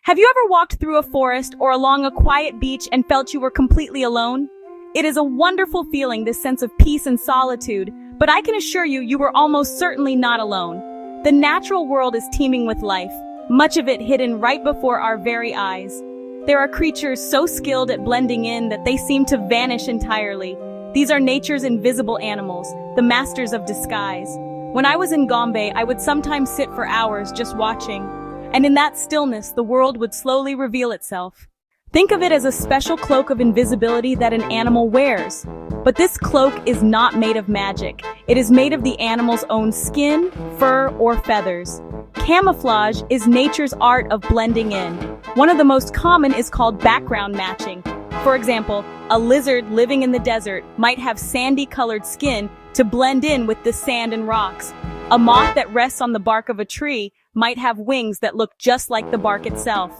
Have you ever walked through a forest or along a quiet beach and felt you were completely alone? It is a wonderful feeling, this sense of peace and solitude, but I can assure you, you were almost certainly not alone. The natural world is teeming with life, much of it hidden right before our very eyes. There are creatures so skilled at blending in that they seem to vanish entirely. These are nature's invisible animals, the masters of disguise. When I was in Gombe, I would sometimes sit for hours just watching. And in that stillness, the world would slowly reveal itself. Think of it as a special cloak of invisibility that an animal wears. But this cloak is not made of magic. It is made of the animal's own skin, fur, or feathers. Camouflage is nature's art of blending in. One of the most common is called background matching. For example, a lizard living in the desert might have sandy-colored skin to blend in with the sand and rocks. A moth that rests on the bark of a tree might have wings that look just like the bark itself.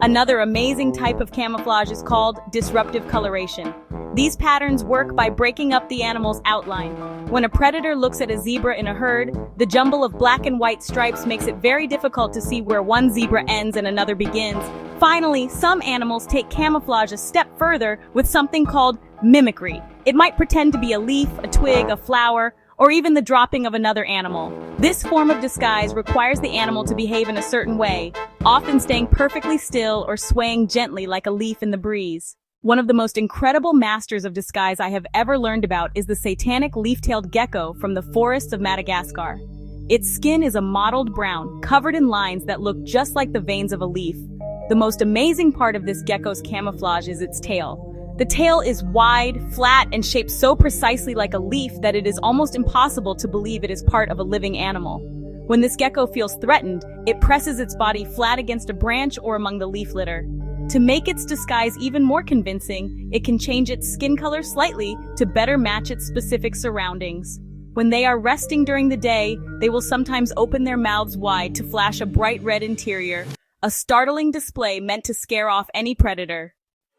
Another amazing type of camouflage is called disruptive coloration. These patterns work by breaking up the animal's outline. When a predator looks at a zebra in a herd, the jumble of black and white stripes makes it very difficult to see where one zebra ends and another begins. Finally, some animals take camouflage a step further with something called mimicry. It might pretend to be a leaf, a twig, a flower, or even the dropping of another animal. This form of disguise requires the animal to behave in a certain way, often staying perfectly still or swaying gently like a leaf in the breeze. One of the most incredible masters of disguise I have ever learned about is the satanic leaf-tailed gecko from the forests of Madagascar. Its skin is a mottled brown, covered in lines that look just like the veins of a leaf. The most amazing part of this gecko's camouflage is its tail. The tail is wide, flat, and shaped so precisely like a leaf that it is almost impossible to believe it is part of a living animal. When this gecko feels threatened, it presses its body flat against a branch or among the leaf litter. To make its disguise even more convincing, it can change its skin color slightly to better match its specific surroundings. When they are resting during the day, they will sometimes open their mouths wide to flash a bright red interior, a startling display meant to scare off any predator.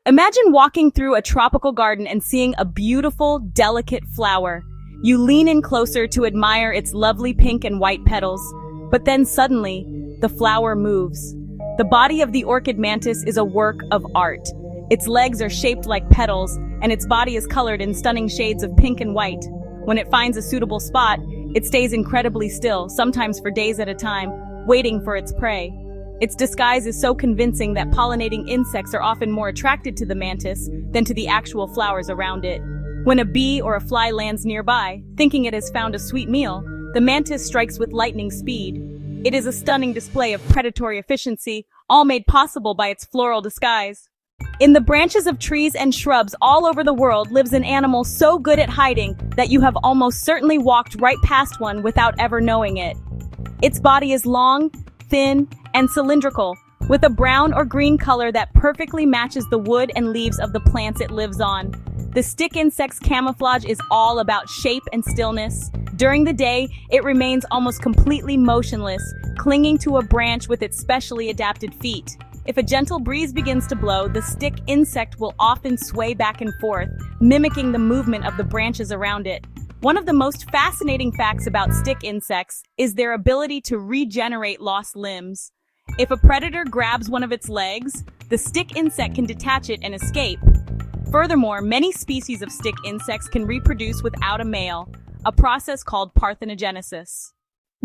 Imagine walking through a tropical garden and seeing a beautiful, delicate flower. You lean in closer to admire its lovely pink and white petals, but then suddenly, the flower moves. The body of the orchid mantis is a work of art. Its legs are shaped like petals, and its body is colored in stunning shades of pink and white. When it finds a suitable spot, it stays incredibly still, sometimes for days at a time, waiting for its prey. Its disguise is so convincing that pollinating insects are often more attracted to the mantis than to the actual flowers around it. When a bee or a fly lands nearby, thinking it has found a sweet meal, the mantis strikes with lightning speed. It is a stunning display of predatory efficiency, all made possible by its floral disguise. In the branches of trees and shrubs all over the world lives an animal so good at hiding that you have almost certainly walked right past one without ever knowing it. Its body is long, thin, and cylindrical, with a brown or green color that perfectly matches the wood and leaves of the plants it lives on. The stick insect's camouflage is all about shape and stillness. During the day, it remains almost completely motionless, clinging to a branch with its specially adapted feet. If a gentle breeze begins to blow, the stick insect will often sway back and forth, mimicking the movement of the branches around it. One of the most fascinating facts about stick insects is their ability to regenerate lost limbs. If a predator grabs one of its legs, the stick insect can detach it and escape. Furthermore, many species of stick insects can reproduce without a male, a process called parthenogenesis.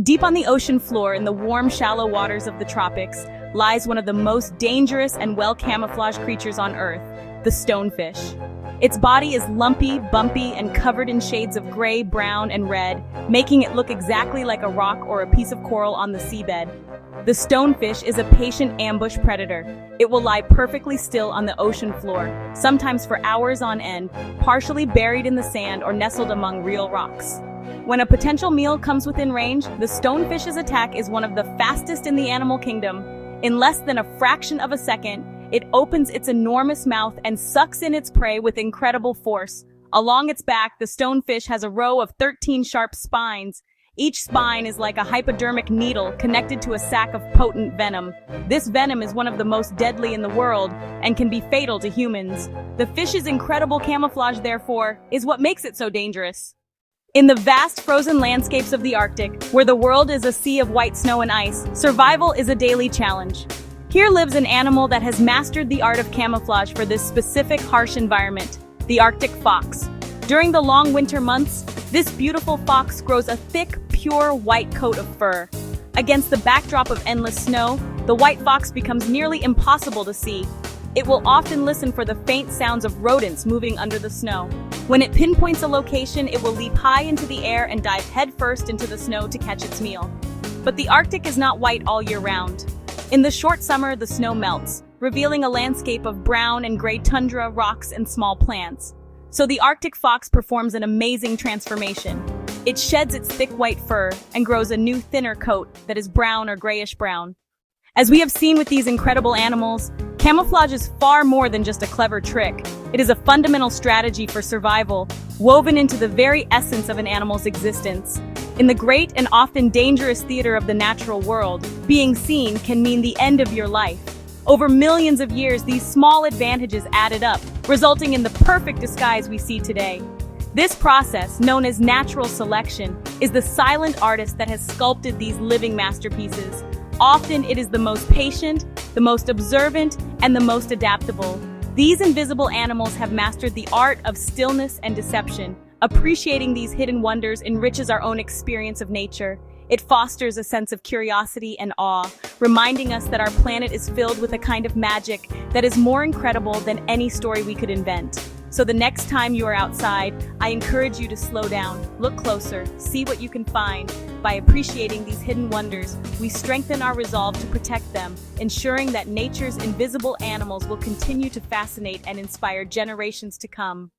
Deep on the ocean floor in the warm, shallow waters of the tropics lies one of the most dangerous and well-camouflaged creatures on Earth, the stonefish. Its body is lumpy, bumpy, and covered in shades of gray, brown, and red, making it look exactly like a rock or a piece of coral on the seabed. The stonefish is a patient ambush predator. It will lie perfectly still on the ocean floor, sometimes for hours on end, partially buried in the sand or nestled among real rocks. When a potential meal comes within range, the stonefish's attack is one of the fastest in the animal kingdom. In less than a fraction of a second, it opens its enormous mouth and sucks in its prey with incredible force. Along its back, the stonefish has a row of 13 sharp spines. Each spine is like a hypodermic needle connected to a sac of potent venom. This venom is one of the most deadly in the world and can be fatal to humans. The fish's incredible camouflage, therefore, is what makes it so dangerous. In the vast frozen landscapes of the Arctic, where the world is a sea of white snow and ice, survival is a daily challenge. Here lives an animal that has mastered the art of camouflage for this specific harsh environment, the Arctic fox. During the long winter months, this beautiful fox grows a thick, pure white coat of fur. Against the backdrop of endless snow, the white fox becomes nearly impossible to see. It will often listen for the faint sounds of rodents moving under the snow. When it pinpoints a location, it will leap high into the air and dive headfirst into the snow to catch its meal. But the Arctic is not white all year round. In the short summer, the snow melts, revealing a landscape of brown and gray tundra, rocks, and small plants. So the Arctic fox performs an amazing transformation. It sheds its thick white fur and grows a new, thinner coat that is brown or grayish-brown. As we have seen with these incredible animals, camouflage is far more than just a clever trick. It is a fundamental strategy for survival, woven into the very essence of an animal's existence. In the great and often dangerous theater of the natural world, being seen can mean the end of your life. Over millions of years, these small advantages added up, resulting in the perfect disguise we see today. This process, known as natural selection, is the silent artist that has sculpted these living masterpieces. Often it is the most patient, the most observant, and the most adaptable. These invisible animals have mastered the art of stillness and deception. Appreciating these hidden wonders enriches our own experience of nature. It fosters a sense of curiosity and awe, reminding us that our planet is filled with a kind of magic that is more incredible than any story we could invent. So the next time you are outside, I encourage you to slow down, look closer, see what you can find. By appreciating these hidden wonders, we strengthen our resolve to protect them, ensuring that nature's invisible animals will continue to fascinate and inspire generations to come.